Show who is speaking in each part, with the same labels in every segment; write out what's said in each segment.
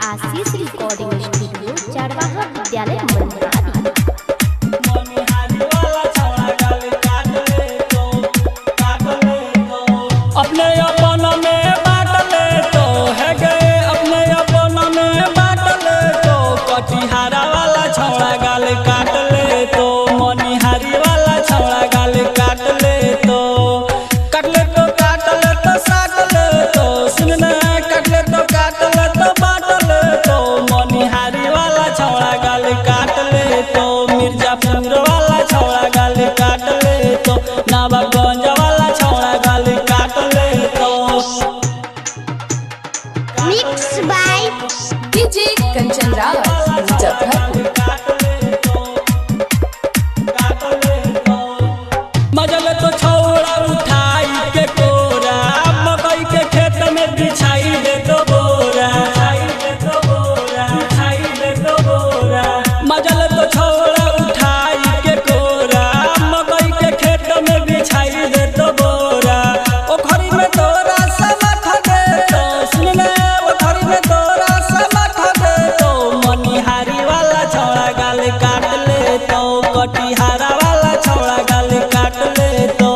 Speaker 1: आशीष recording studio चरवाहा विद्यालय मंदरारी।
Speaker 2: अपने अपन में बांट ले तो है गए, अपने अपन में बांट ले तो कटिहारा वाला छौड़ा गाल काट ले तो मनिहारी वाला छौड़ा गाल काट ले तो काट ले तो काट ले तो साट ले तो सुनना काट ले तो काट ले तो बांट ले तो मनिहारी वाला छौड़ा गाल काट ले तो मिर्जापुर वाला छौड़ा गाल काट ले तो नवाबगंज वाला छौड़ा गाल काट ले तो।
Speaker 1: Mix by
Speaker 3: DJ Kanchan Rawat Muzaffarpur.
Speaker 2: मजल तो छौड़ा उठाई के कोरा मकई के खेत में बिछाई दे तो बोरा, मजल तो छौड़ा उठाई के कोरा मकई के खेत में बिछाई दे तो बोरा। ओखरी में तोरा समख दे तो सुनले, ओखरी में तोरा समख दे तो मनिहारी वाला छौड़ा गाल काट ले तो कटिहारा वाला छौड़ा गाल काट ले तो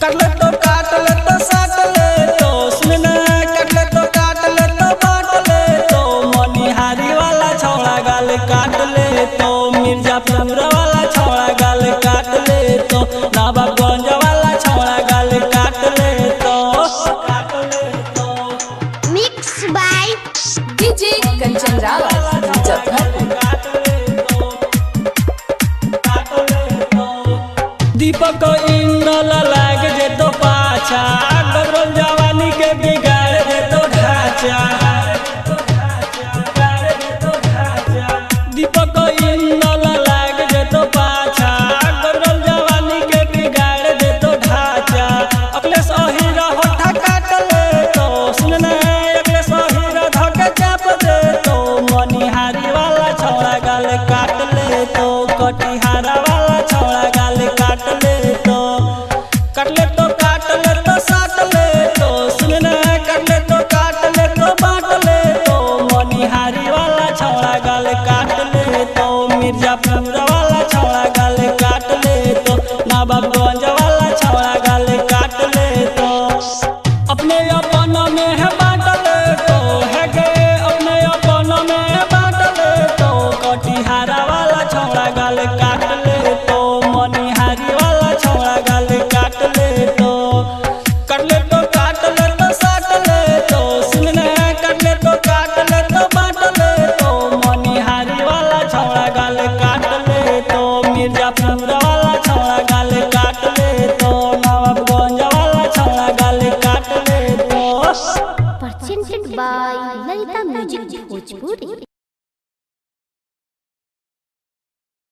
Speaker 2: काट ले तो काट ले तो साट ले तो सुनना काट ले तो काट ले तो बांट ले तो मनिहारी वाला छौड़ा गाल काट ले तो मिर्जापुर वाला छौड़ा गाल काट ले तो नवाबगंज वाला छौड़ा गाल काट ले तो।
Speaker 1: Mix by
Speaker 3: DJ Kanchan Rawat Muzaffarpur.
Speaker 2: दीपक इंगल लाग जे तो पाछा गबरल जवानी के बिगाड़ दे तो ढांचा। दीपक इंगल लाग जे तो पाछा गबरल जवानी के बिगाड़ दे तो ढांचा। अगले सहीरा होठा काट ले तो सुनना अगले सहीरा धके चाप दे तो मनिहारी वाला छौड़ा गाल काट ले तो कटिहारा वाला छौड़ा गाल काट ले तो काट ले तो काट ले तो साट ले तो सुनना काट ले तो काट ले तो बांट ले तो मनिहारी वाला छौड़ा गाल काट ले तो मिर्जापुर वाला छौड़ा गाल काट ले तो नवाबगंज वाला छौड़ा गाल काट ले तो अपने अपन में है बांट ले तो है गए, अपने अपन में बांट ले तो कटिहारा वाला छौड़ा गाल काट ले तो मनिहारी वाला छौड़ा गाल काट ले तो काट ले तो काट ले तो साट ले तो सुनना काट ले तो काट ले तो बांट ले तो मनिहारी वाला छौड़ा गाल काट ले तो मिर्जापुर वाला छौड़ा गाल काट ले तो नवाबगंज वाला छौड़ा गाल काट ले तो।
Speaker 1: presented by Lalita music Bhojpuri.